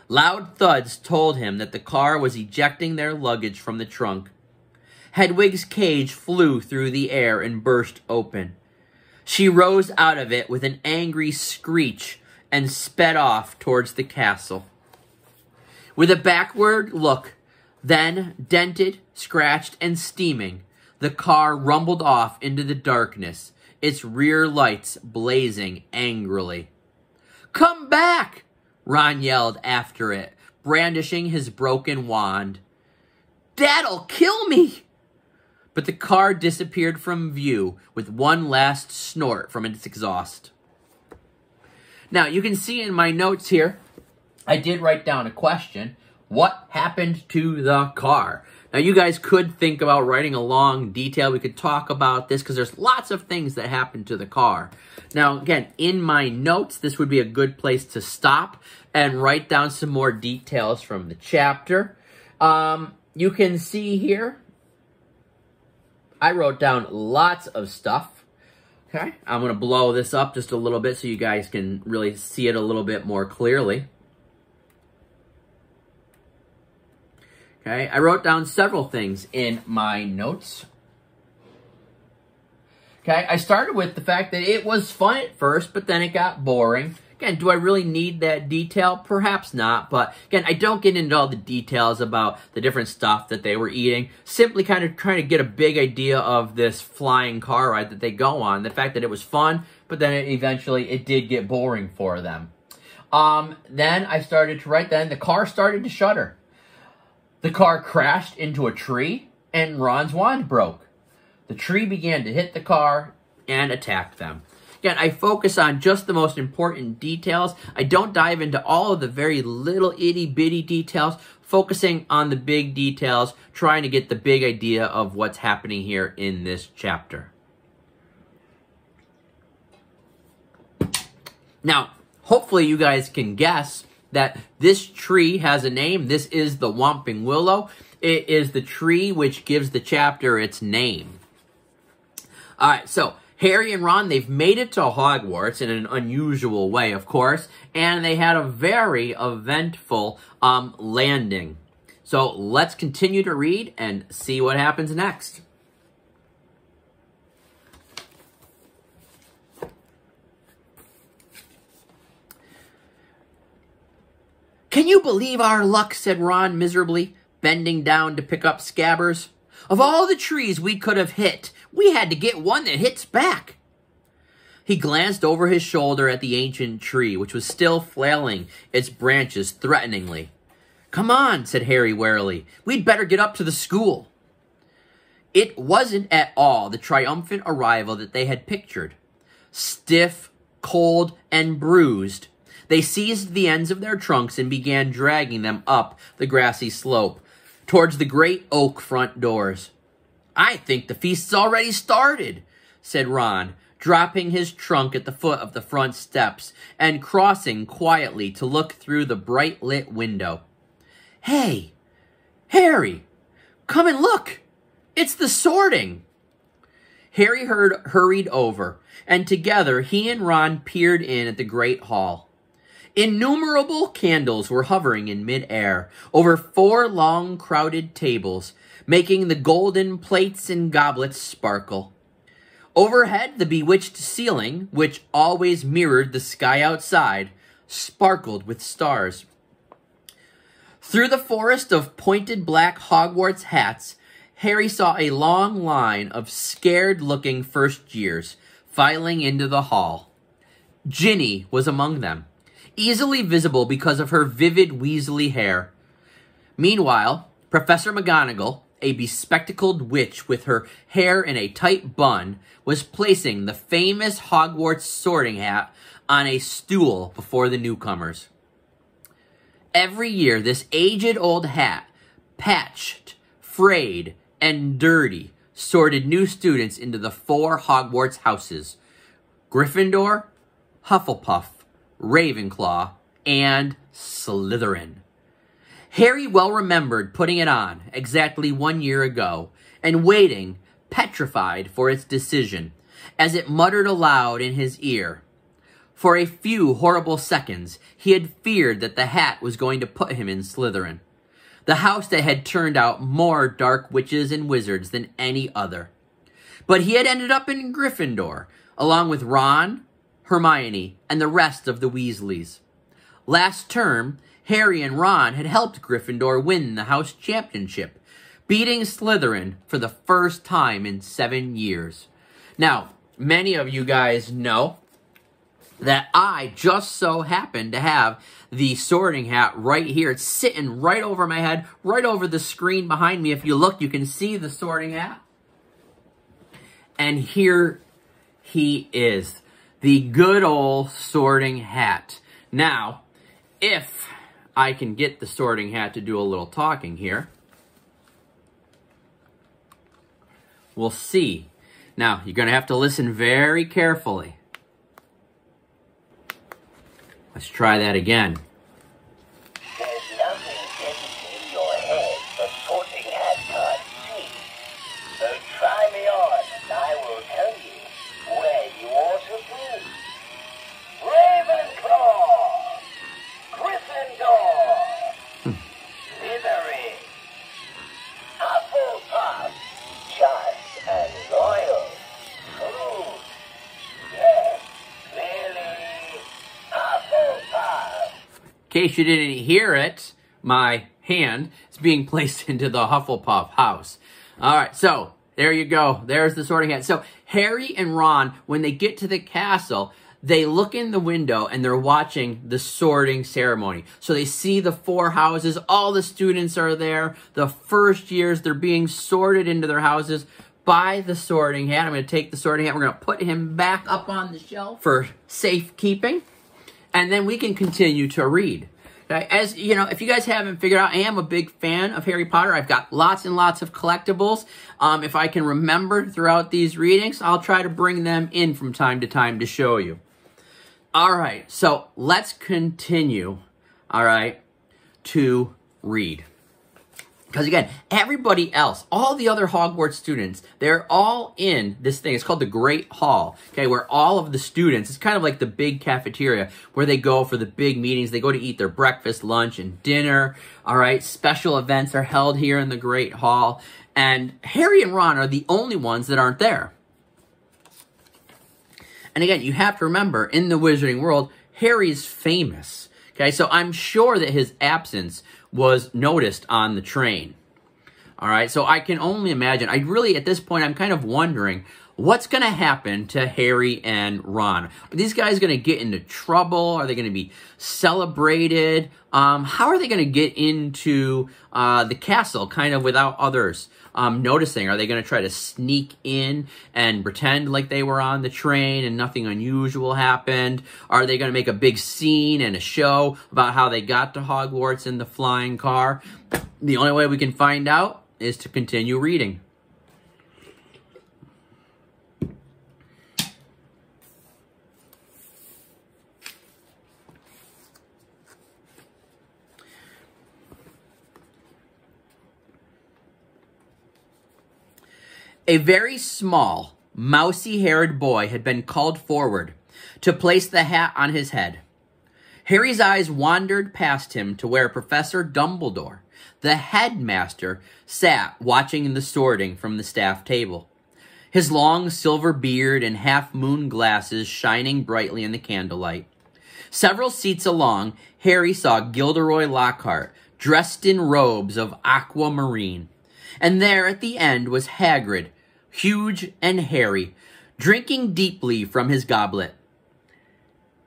Loud thuds told him that the car was ejecting their luggage from the trunk. Hedwig's cage flew through the air and burst open. She rose out of it with an angry screech and sped off towards the castle. With a backward look, then dented, scratched, and steaming, the car rumbled off into the darkness, its rear lights blazing angrily. "Come back!" Ron yelled after it, brandishing his broken wand. "Dad'll kill me!" But the car disappeared from view with one last snort from its exhaust. Now, you can see in my notes here, I did write down a question. What happened to the car? Now, you guys could think about writing a long detail. We could talk about this because there's lots of things that happened to the car. Now, again, in my notes, this would be a good place to stop and write down some more details from the chapter. You can see here, I wrote down lots of stuff. Okay, I'm going to blow this up just a little bit so you guys can really see it a little bit more clearly. Okay, I wrote down several things in my notes. Okay, I started with the fact that it was fun at first, but then it got boring. Again, do I really need that detail? Perhaps not, but again, I don't get into all the details about the different stuff that they were eating. Simply kind of trying to get a big idea of this flying car ride that they go on. The fact that it was fun, but then eventually it did get boring for them. Then I started to write, then the car started to shudder. The car crashed into a tree, and Ron's wand broke. The tree began to hit the car and attack them. Again, I focus on just the most important details. I don't dive into all of the very little itty-bitty details, focusing on the big details, trying to get the big idea of what's happening here in this chapter. Now, hopefully you guys can guess that this tree has a name. This is the Whomping Willow. It is the tree which gives the chapter its name. All right, so Harry and Ron, they've made it to Hogwarts in an unusual way, of course, and they had a very eventful landing. So let's continue to read and see what happens next. "Can you believe our luck?" said Ron miserably, bending down to pick up Scabbers. "Of all the trees we could have hit, we had to get one that hits back." He glanced over his shoulder at the ancient tree, which was still flailing its branches threateningly. "Come on," said Harry warily. "We'd better get up to the school." It wasn't at all the triumphant arrival that they had pictured. Stiff, cold, and bruised, they seized the ends of their trunks and began dragging them up the grassy slope towards the great oak front doors. "I think the feast's already started," said Ron, dropping his trunk at the foot of the front steps and crossing quietly to look through the bright-lit window. "Hey, Harry, come and look. It's the sorting." Harry hurried over, and together he and Ron peered in at the great hall. Innumerable candles were hovering in mid-air over 4 long crowded tables, making the golden plates and goblets sparkle. Overhead, the bewitched ceiling, which always mirrored the sky outside, sparkled with stars. Through the forest of pointed black Hogwarts hats, Harry saw a long line of scared-looking first-years filing into the hall. Ginny was among them, easily visible because of her vivid Weasley hair. Meanwhile, Professor McGonagall, a bespectacled witch with her hair in a tight bun, was placing the famous Hogwarts sorting hat on a stool before the newcomers. Every year, this aged-old hat, patched, frayed, and dirty, sorted new students into the 4 Hogwarts houses: Gryffindor, Hufflepuff, Ravenclaw, and Slytherin. Harry well remembered putting it on exactly 1 year ago and waiting, petrified, for its decision, as it muttered aloud in his ear. For a few horrible seconds, he had feared that the hat was going to put him in Slytherin, the house that had turned out more dark witches and wizards than any other. But he had ended up in Gryffindor, along with Ron, Hermione, and the rest of the Weasleys. Last term, Harry and Ron had helped Gryffindor win the house championship, beating Slytherin for the first time in 7 years. Now, many of you guys know that I just so happen to have the sorting hat right here. It's sitting right over my head, right over the screen behind me. If you look, you can see the sorting hat. And here he is, the good old sorting hat. Now, if I can get the sorting hat to do a little talking here, we'll see. Now, you're going to have to listen very carefully. Let's try that again. There's nothing hidden in your head the sorting hat can't see. So try me on and I will tell you where you ought to be. Ravenclaw! Gryffindor! Slytherin! Hufflepuff! Just and loyal! True! Yes, clearly Hufflepuff! In case you didn't hear it, my hand is being placed into the Hufflepuff house. All right, so there you go. There's the sorting hat. So Harry and Ron, when they get to the castle, they look in the window and they're watching the sorting ceremony. So they see the 4 houses. All the students are there. The first years, they're being sorted into their houses by the sorting hat. I'm going to take the sorting hat. We're going to put him back up on the shelf for safekeeping. And then we can continue to read. Okay? As you know, if you guys haven't figured out, I am a big fan of Harry Potter. I've got lots and lots of collectibles. If I can remember throughout these readings, I'll try to bring them in from time to time to show you. All right, so let's continue, all right, to read. Because again, everybody else, all the other Hogwarts students, they're all in this thing. It's called the Great Hall, okay, where all of the students, it's kind of like the big cafeteria where they go for the big meetings. They go to eat their breakfast, lunch, and dinner, all right? Special events are held here in the Great Hall. And Harry and Ron are the only ones that aren't there. And again, you have to remember, in the Wizarding world, Harry's famous, okay? So I'm sure that his absence was noticed on the train. All right, so I can only imagine. I really, at this point, I'm kind of wondering What's going to happen to Harry and Ron? Are these guys going to get into trouble? Are they going to be celebrated? How are they going to get into the castle kind of without others noticing? Are they going to try to sneak in and pretend like they were on the train and nothing unusual happened? Are they going to make a big scene and a show about how they got to Hogwarts in the flying car? The only way we can find out is to continue reading. A very small, mousy-haired boy had been called forward to place the hat on his head. Harry's eyes wandered past him to where Professor Dumbledore, the headmaster, sat watching the sorting from the staff table, his long silver beard and half-moon glasses shining brightly in the candlelight. Several seats along, Harry saw Gilderoy Lockhart, dressed in robes of aquamarine, and there at the end was Hagrid, huge and hairy, drinking deeply from his goblet.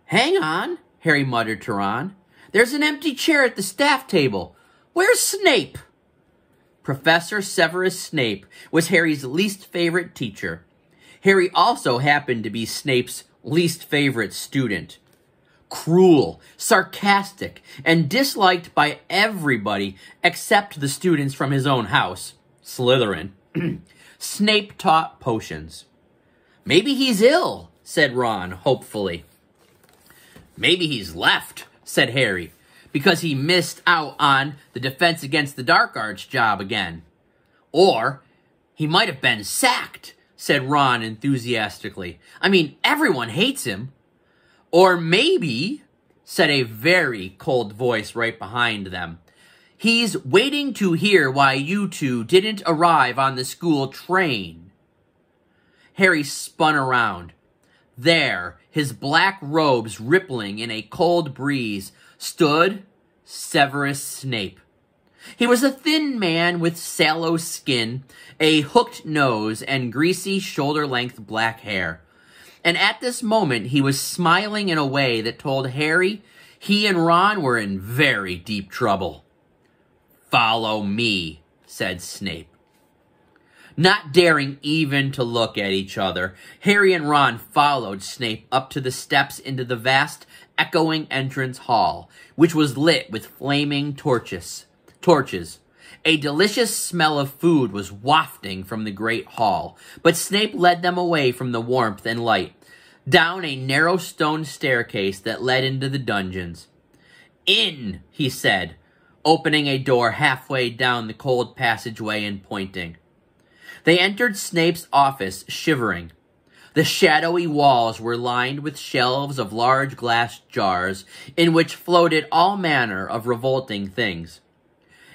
"Hang on," Harry muttered to Ron. "There's an empty chair at the staff table. Where's Snape?" Professor Severus Snape was Harry's least favorite teacher. Harry also happened to be Snape's least favorite student. Cruel, sarcastic, and disliked by everybody except the students from his own house, Slytherin. Snape taught potions. "Maybe he's ill," said Ron, hopefully. "Maybe he's left," said Harry, "because he missed out on the Defense Against the Dark Arts job again. Or he might have been sacked," said Ron enthusiastically. "I mean, everyone hates him." "Or maybe," said a very cold voice right behind them, "he's waiting to hear why you two didn't arrive on the school train." Harry spun around. There, his black robes rippling in a cold breeze, stood Severus Snape. He was a thin man with sallow skin, a hooked nose, and greasy shoulder-length black hair. And at this moment, he was smiling in a way that told Harry he and Ron were in very deep trouble. "Follow me," said Snape. Not daring even to look at each other, Harry and Ron followed Snape up to the steps into the vast, echoing entrance hall, which was lit with flaming torches. A delicious smell of food was wafting from the great hall, but Snape led them away from the warmth and light, down a narrow stone staircase that led into the dungeons. "In," he said, opening a door halfway down the cold passageway and pointing. They entered Snape's office, shivering. The shadowy walls were lined with shelves of large glass jars in which floated all manner of revolting things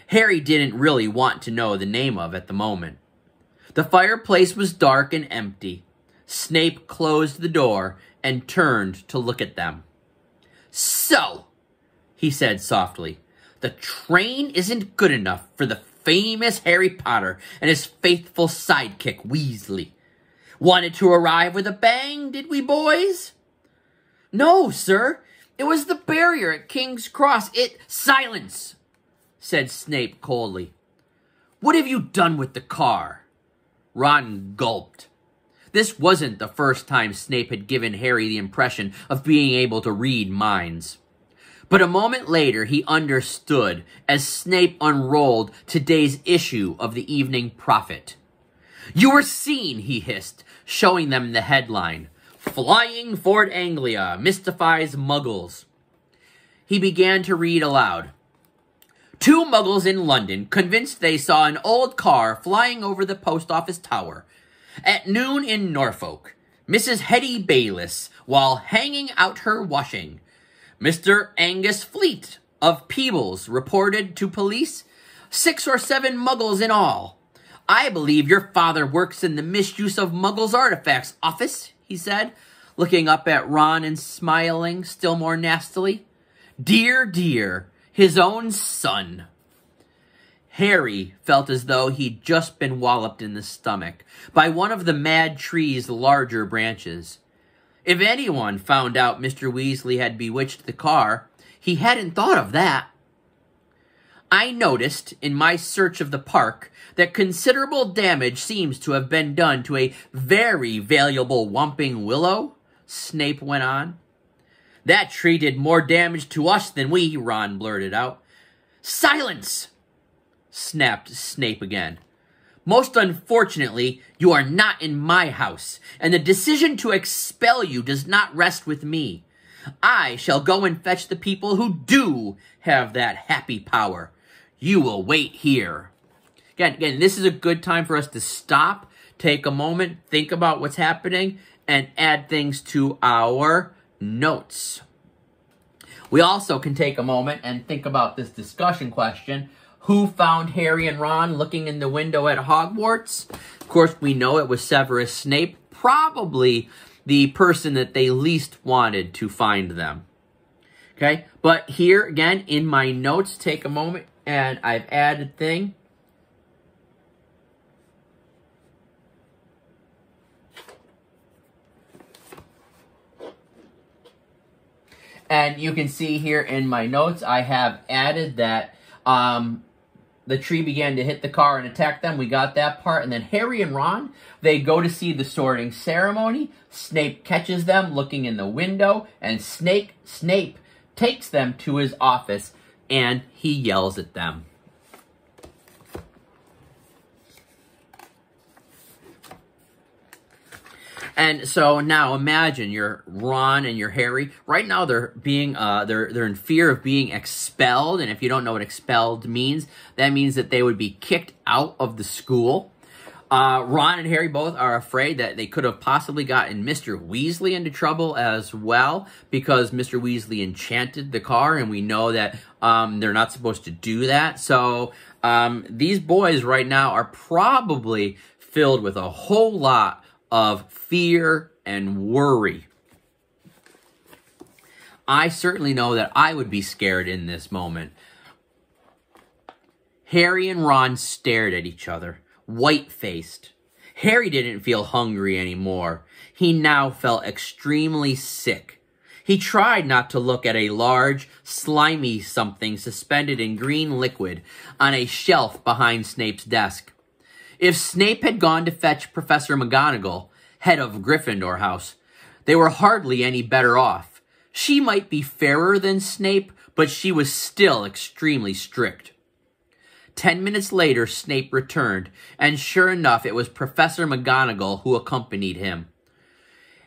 Harry didn't really want to know the name of at the moment. The fireplace was dark and empty. Snape closed the door and turned to look at them. "So," he said softly, "the train isn't good enough for the famous Harry Potter and his faithful sidekick, Weasley. Wanted to arrive with a bang, did we, boys?" "No, sir. It was the barrier at King's Cross. Silence," said Snape coldly. "What have you done with the car?" Ron gulped. This wasn't the first time Snape had given Harry the impression of being able to read minds. But a moment later, he understood as Snape unrolled today's issue of the Evening Prophet. "You were seen," he hissed, showing them the headline, "Flying Fort Anglia Mystifies Muggles." He began to read aloud. "Two Muggles in London convinced they saw an old car flying over the post office tower. At noon in Norfolk, Mrs. Hetty Bayliss, while hanging out her washing. Mr. Angus Fleet of Peebles reported to police 6 or 7 Muggles in all. I believe your father works in the misuse of Muggles artifacts office," he said, looking up at Ron and smiling still more nastily. "Dear, dear, his own son." Harry felt as though he'd just been walloped in the stomach by one of the mad tree's larger branches. If anyone found out Mr. Weasley had bewitched the car, he hadn't thought of that. I noticed, in my search of the park, that considerable damage seems to have been done to a very valuable Whomping Willow, Snape went on. That tree did more damage to us than we, Ron blurted out. Silence! Snapped Snape again. Most unfortunately, you are not in my house, and the decision to expel you does not rest with me. I shall go and fetch the people who do have that happy power. You will wait here. Again, this is a good time for us to stop, take a moment, think about what's happening, and add things to our notes. We also can take a moment and think about this discussion question. Who found Harry and Ron looking in the window at Hogwarts? Of course, we know it was Severus Snape, probably the person that they least wanted to find them. Okay, but here, again, in my notes, take a moment, and I've added thing. And you can see here in my notes, I have added that the tree began to hit the car and attack them. We got that part. And then Harry and Ron, they go to see the sorting ceremony. Snape catches them looking in the window. And Snape takes them to his office and he yells at them. And so now imagine you're Ron and you're Harry. Right now they're being they're in fear of being expelled, and if you don't know what expelled means, that means that they would be kicked out of the school. Ron and Harry both are afraid that they could have possibly gotten Mr. Weasley into trouble as well, because Mr. Weasley enchanted the car, and we know that they're not supposed to do that. So these boys right now are probably filled with a whole lot of fear and worry. I certainly know that I would be scared in this moment. Harry and Ron stared at each other, white-faced. Harry didn't feel hungry anymore. He now felt extremely sick. He tried not to look at a large, slimy something suspended in green liquid on a shelf behind Snape's desk. If Snape had gone to fetch Professor McGonagall, head of Gryffindor House, they were hardly any better off. She might be fairer than Snape, but she was still extremely strict. 10 minutes later, Snape returned, and sure enough, it was Professor McGonagall who accompanied him.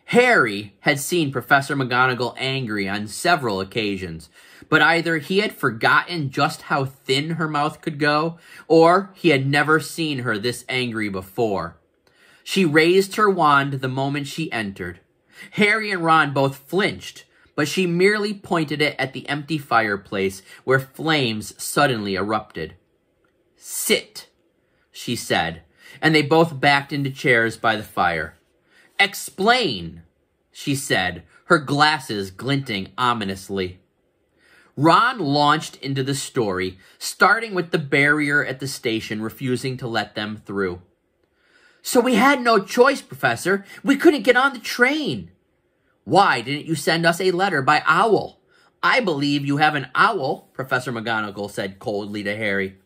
Harry had seen Professor McGonagall angry on several occasions, but either he had forgotten just how thin her mouth could go, or he had never seen her this angry before. She raised her wand the moment she entered. Harry and Ron both flinched, but she merely pointed it at the empty fireplace where flames suddenly erupted. "Sit," she said, and they both backed into chairs by the fire. "Explain," she said, her glasses glinting ominously. Ron launched into the story, starting with the barrier at the station refusing to let them through. "So we had no choice, Professor. We couldn't get on the train." "Why didn't you send us a letter by owl?" "I believe you have an owl," Professor McGonagall said coldly to Harry.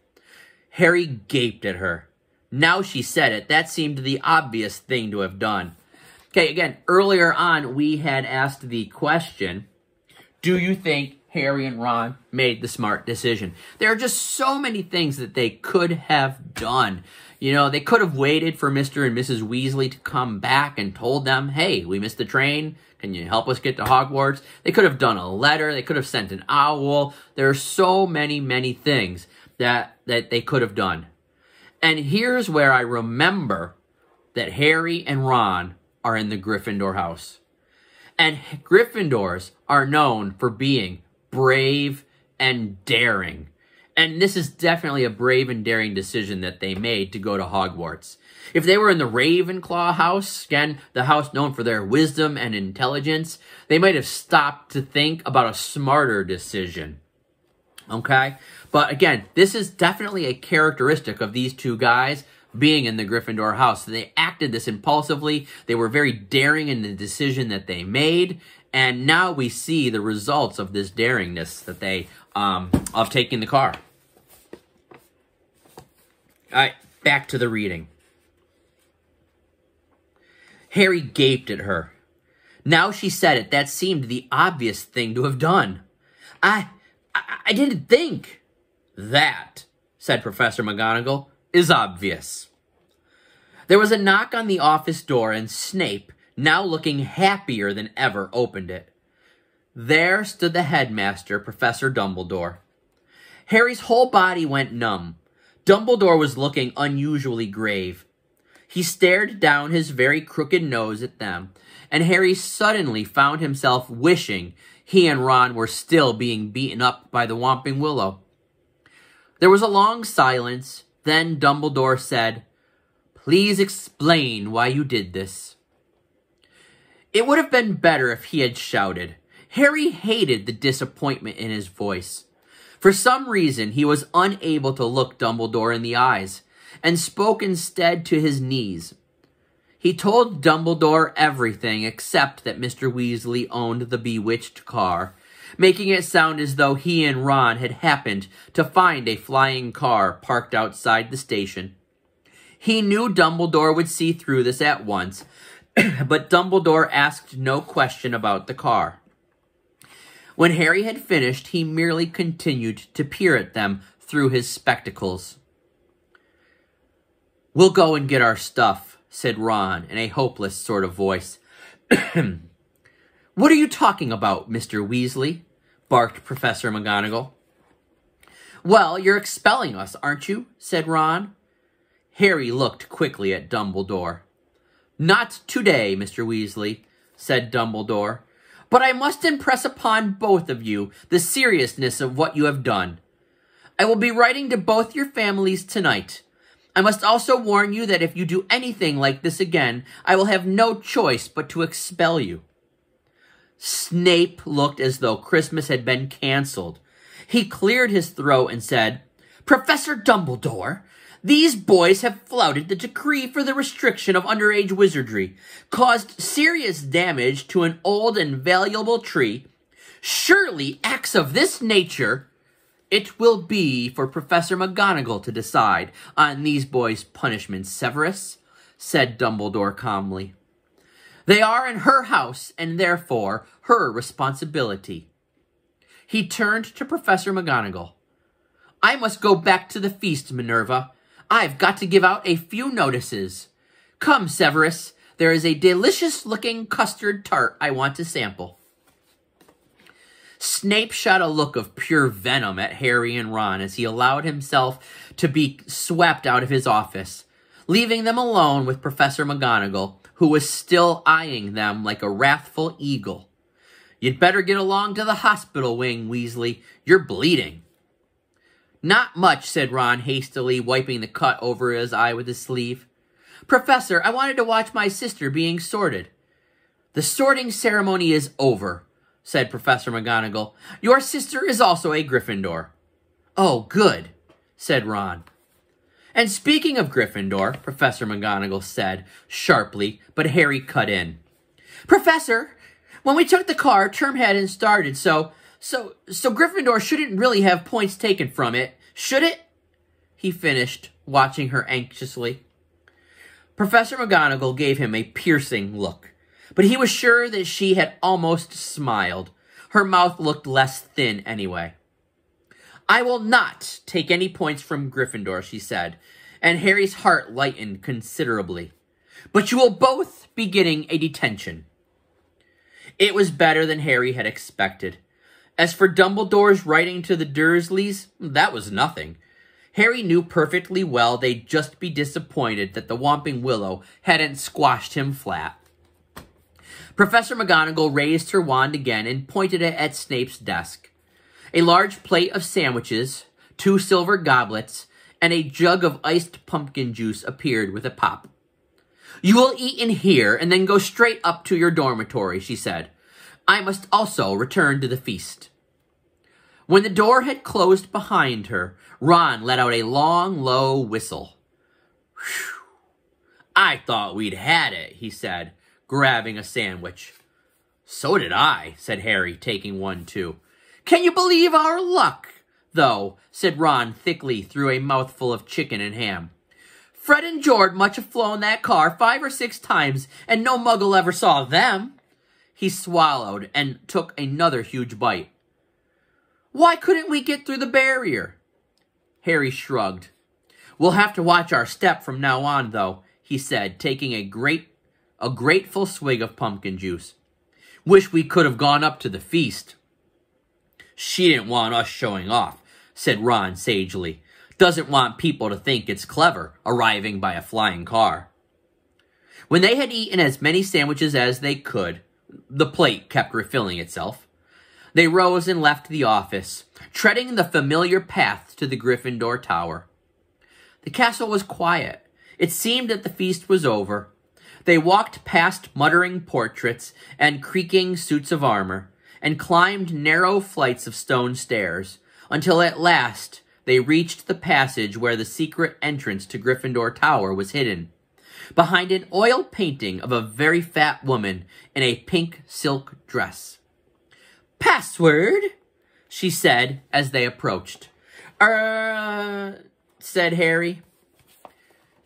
Harry gaped at her. Now she said it, that seemed the obvious thing to have done. Okay, again, earlier on, we had asked the question, do you think Harry and Ron made the smart decision? There are just so many things that they could have done. You know, they could have waited for Mr. and Mrs. Weasley to come back and told them, hey, we missed the train. Can you help us get to Hogwarts? They could have done a letter. They could have sent an owl. There are so many, many things that they could have done. And here's where I remember that Harry and Ron are in the Gryffindor house. And Gryffindors are known for being brave and daring. And this is definitely a brave and daring decision that they made to go to Hogwarts. If they were in the Ravenclaw house, again, the house known for their wisdom and intelligence, they might have stopped to think about a smarter decision. Okay? But again, this is definitely a characteristic of these two guys being in the Gryffindor house. They acted this impulsively. They were very daring in the decision that they made. And now we see the results of this daringness that they, of taking the car. All right, back to the reading. Harry gaped at her. Now she said it, that seemed the obvious thing to have done. I didn't think. That, said Professor McGonagall, is obvious. There was a knock on the office door, and Snape, now looking happier than ever, opened it. There stood the headmaster, Professor Dumbledore. Harry's whole body went numb. Dumbledore was looking unusually grave. He stared down his very crooked nose at them, and Harry suddenly found himself wishing he and Ron were still being beaten up by the Whomping Willow. There was a long silence. Then Dumbledore said, "Please explain why you did this." It would have been better if he had shouted. Harry hated the disappointment in his voice. For some reason, he was unable to look Dumbledore in the eyes, and spoke instead to his knees. He told Dumbledore everything except that Mr. Weasley owned the bewitched car, making it sound as though he and Ron had happened to find a flying car parked outside the station. He knew Dumbledore would see through this at once, but Dumbledore asked no question about the car. When Harry had finished, he merely continued to peer at them through his spectacles. "We'll go and get our stuff," said Ron in a hopeless sort of voice. "What are you talking about, Mr. Weasley?" barked Professor McGonagall. "Well, you're expelling us, aren't you?" said Ron. Harry looked quickly at Dumbledore. "Not today, Mr. Weasley," said Dumbledore, "but I must impress upon both of you the seriousness of what you have done. I will be writing to both your families tonight. I must also warn you that if you do anything like this again, I will have no choice but to expel you." Snape looked as though Christmas had been canceled. He cleared his throat and said, "Professor Dumbledore, these boys have flouted the decree for the restriction of underage wizardry, caused serious damage to an old and valuable tree. Surely acts of this nature... It will be for Professor McGonagall to decide on these boys' punishments, Severus," said Dumbledore calmly. "They are in her house, and therefore her responsibility." He turned to Professor McGonagall. "I must go back to the feast, Minerva. I've got to give out a few notices. Come, Severus, there is a delicious-looking custard tart I want to sample." Snape shot a look of pure venom at Harry and Ron as he allowed himself to be swept out of his office, leaving them alone with Professor McGonagall, who was still eyeing them like a wrathful eagle. "You'd better get along to the hospital wing, Weasley. You're bleeding." "Not much," said Ron hastily, wiping the cut over his eye with his sleeve. "Professor, I wanted to watch my sister being sorted." "The sorting ceremony is over," said Professor McGonagall. "Your sister is also a Gryffindor." "Oh, good," said Ron. "And speaking of Gryffindor," Professor McGonagall said sharply, but Harry cut in. "Professor, when we took the car, term hadn't started, so Gryffindor shouldn't really have points taken from it, should it?" he finished, watching her anxiously. Professor McGonagall gave him a piercing look, but he was sure that she had almost smiled. Her mouth looked less thin anyway. "I will not take any points from Gryffindor," she said, and Harry's heart lightened considerably. "But you will both be getting a detention." It was better than Harry had expected. As for Dumbledore's writing to the Dursleys, that was nothing. Harry knew perfectly well they'd just be disappointed that the Whomping Willow hadn't squashed him flat. Professor McGonagall raised her wand again and pointed it at Snape's desk. A large plate of sandwiches, 2 silver goblets, and a jug of iced pumpkin juice appeared with a pop. "You will eat in here and then go straight up to your dormitory," she said. "I must also return to the feast." When the door had closed behind her, Ron let out a long, low whistle. "Whew. I thought we'd had it," he said, grabbing a sandwich. "So did I," said Harry, taking one too. "Can you believe our luck, though?" said Ron thickly through a mouthful of chicken and ham. "Fred and George must have flown that car 5 or 6 times, and no muggle ever saw them." He swallowed and took another huge bite. "Why couldn't we get through the barrier?" Harry shrugged. "We'll have to watch our step from now on, though," he said, taking a grateful swig of pumpkin juice. "Wish we could have gone up to the feast." "She didn't want us showing off," said Ron sagely. "Doesn't want people to think it's clever, arriving by a flying car." When they had eaten as many sandwiches as they could, the plate kept refilling itself, they rose and left the office, treading the familiar path to the Gryffindor Tower. The castle was quiet. It seemed that the feast was over. They walked past muttering portraits and creaking suits of armor, and climbed narrow flights of stone stairs, until at last they reached the passage where the secret entrance to Gryffindor Tower was hidden, behind an oil painting of a very fat woman in a pink silk dress. "Password?" she said as they approached. Said Harry.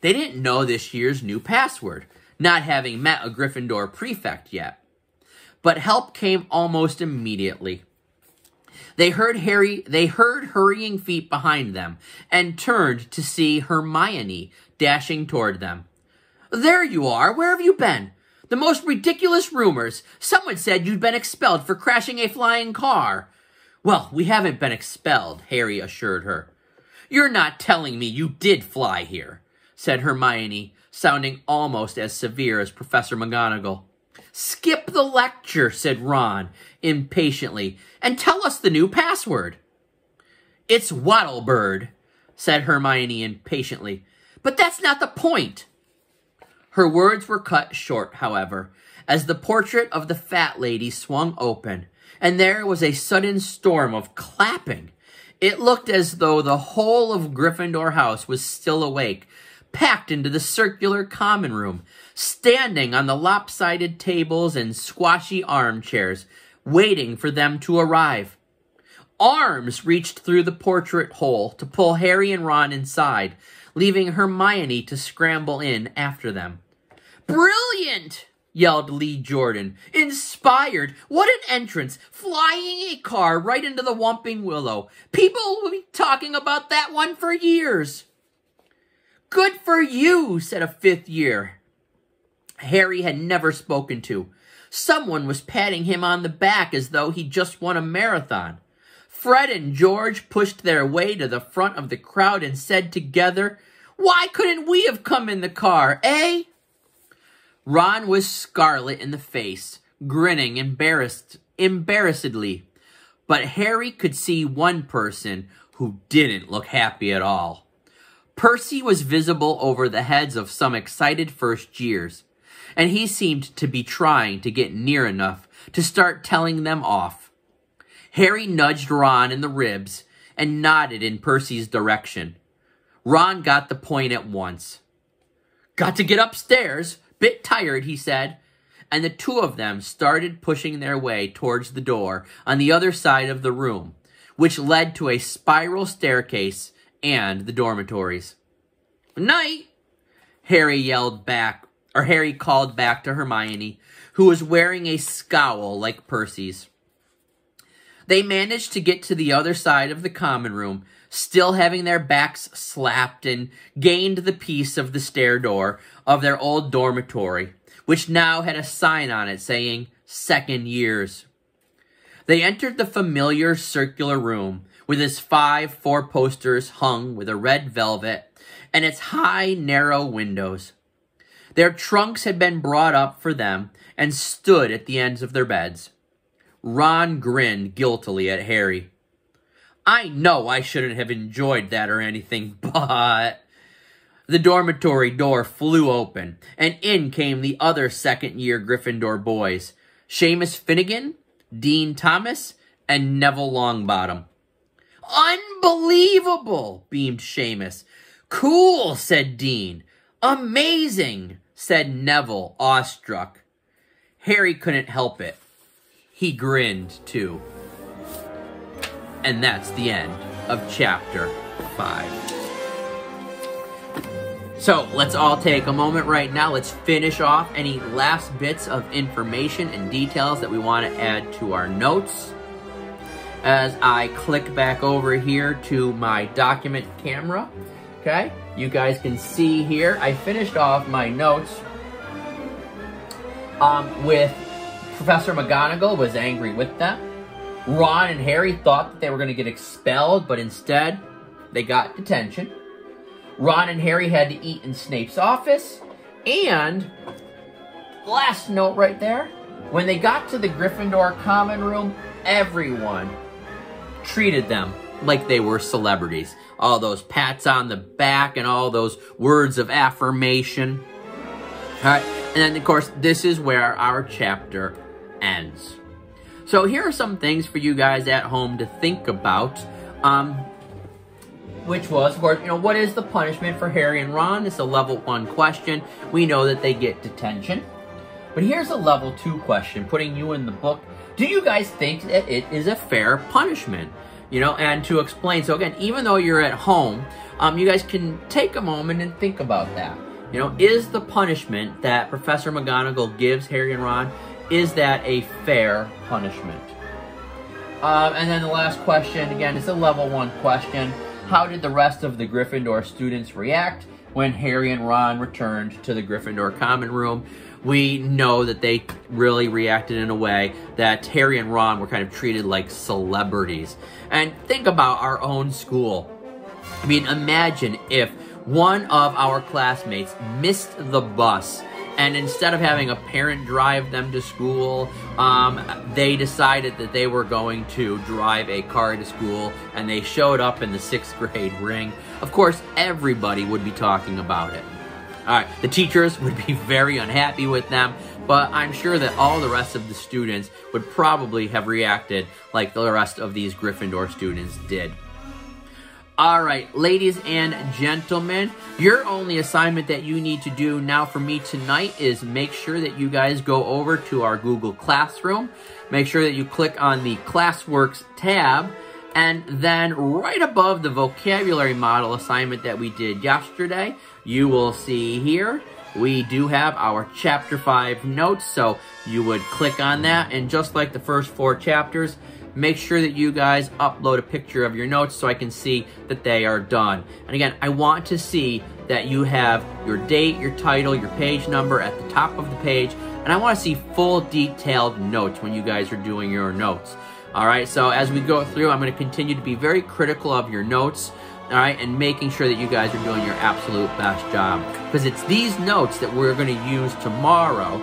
They didn't know this year's new password, not having met a Gryffindor prefect yet. But help came almost immediately. They heard hurrying feet behind them, and turned to see Hermione dashing toward them. "There you are! Where have you been? The most ridiculous rumors! Someone said you'd been expelled for crashing a flying car." "Well, we haven't been expelled," Harry assured her. "You're not telling me you did fly here," said Hermione, sounding almost as severe as Professor McGonagall. "Skip the lecture," said Ron impatiently, "and tell us the new password." "It's Wattlebird," said Hermione impatiently. "But that's not the point." Her words were cut short, however, as the portrait of the fat lady swung open, and there was a sudden storm of clapping. It looked as though the whole of Gryffindor House was still awake, packed into the circular common room, standing on the lopsided tables and squashy armchairs, waiting for them to arrive. Arms reached through the portrait hole to pull Harry and Ron inside, leaving Hermione to scramble in after them. "Brilliant!" yelled Lee Jordan. "Inspired! What an entrance! Flying a car right into the Whomping Willow. People will be talking about that one for years." "Good for you," said a 5th year Harry had never spoken to. Someone was patting him on the back as though he'd just won a marathon. Fred and George pushed their way to the front of the crowd and said together, "Why couldn't we have come in the car, eh?" Ron was scarlet in the face, grinning embarrassedly. But Harry could see one person who didn't look happy at all. Percy was visible over the heads of some excited first years, and he seemed to be trying to get near enough to start telling them off. Harry nudged Ron in the ribs and nodded in Percy's direction. Ron got the point at once. "Got to get upstairs. Bit tired," he said, and the two of them started pushing their way towards the door on the other side of the room, which led to a spiral staircase and the dormitories. "Night," Harry called back to Hermione, who was wearing a scowl like Percy's. They managed to get to the other side of the common room, still having their backs slapped, and gained the piece of the stair door of their old dormitory, which now had a sign on it saying, "Second Years." They entered the familiar circular room, with its 5 four-posters hung with a red velvet, and its high, narrow windows. Their trunks had been brought up for them, and stood at the ends of their beds. Ron grinned guiltily at Harry. "I know I shouldn't have enjoyed that or anything, but..." The dormitory door flew open, and in came the other second-year Gryffindor boys, Seamus Finnegan, Dean Thomas, and Neville Longbottom. Unbelievable, beamed Seamus. Cool, said Dean. Amazing, said Neville, awestruck. Harry couldn't help it. He grinned, too. And that's the end of chapter 5. So, let's all take a moment right now. Let's finish off any last bits of information and details that we want to add to our notes. As I click back over here to my document camera, okay, you guys can see here, I finished off my notes with Professor McGonagall was angry with them. Ron and Harry thought that they were going to get expelled, but instead, they got detention. Ron and Harry had to eat in Snape's office. And, last note right there, when they got to the Gryffindor common room, everyone treated them like they were celebrities. All those pats on the back and all those words of affirmation. All right, and then, of course, this is where our chapter ends. So here are some things for you guys at home to think about. Which was, of course, what is the punishment for Harry and Ron? It's a level 1 question. We know that they get detention. But here's a level 2 question, putting you in the book. Do you guys think that it is a fair punishment? And to explain, so again, even though you're at home, you guys can take a moment and think about that. Is the punishment that Professor McGonagall gives Harry and Ron, is that a fair punishment? And then the last question, again, is a level 1 question. How did the rest of the Gryffindor students react when Harry and Ron returned to the Gryffindor common room? We know that they really reacted in a way that Harry and Ron were kind of treated like celebrities. And think about our own school. I mean, imagine if one of our classmates missed the bus, and instead of having a parent drive them to school, they decided that they were going to drive a car to school, and they showed up in the 6th grade ring. Of course, everybody would be talking about it. All right, the teachers would be very unhappy with them, but I'm sure that all the rest of the students would probably have reacted like the rest of these Gryffindor students did. All right, ladies and gentlemen, your only assignment that you need to do now for me tonight is make sure that you guys go over to our Google Classroom. Make sure that you click on the Classworks tab, and then right above the vocabulary model assignment that we did yesterday, you will see here, we do have our Chapter 5 notes, so you would click on that, and just like the first 4 chapters, make sure that you guys upload a picture of your notes so I can see that they are done. And again, I want to see that you have your date, your title, your page number at the top of the page, and I want to see full detailed notes when you guys are doing your notes. All right, so as we go through, I'm going to continue to be very critical of your notes, all right, and making sure that you guys are doing your absolute best job. Because it's these notes that we're going to use tomorrow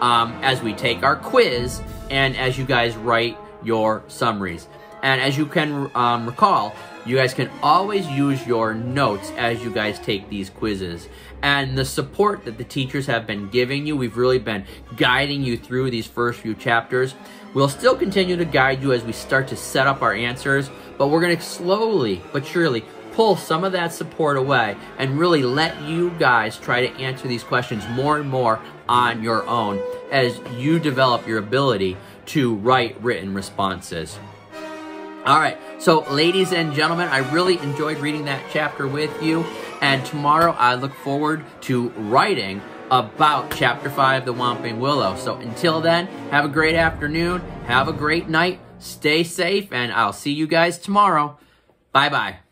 as we take our quiz and as you guys write your summaries. And as you can recall, you guys can always use your notes as you guys take these quizzes. And the support that the teachers have been giving you, we've really been guiding you through these first few chapters. We'll still continue to guide you as we start to set up our answers, but we're going to slowly but surely pull some of that support away and really let you guys try to answer these questions more and more on your own as you develop your ability to write written responses. All right, so ladies and gentlemen, I really enjoyed reading that chapter with you, and tomorrow I look forward to writing about Chapter 5, The Whomping Willow. So until then, have a great afternoon, have a great night, stay safe, and I'll see you guys tomorrow. Bye-bye.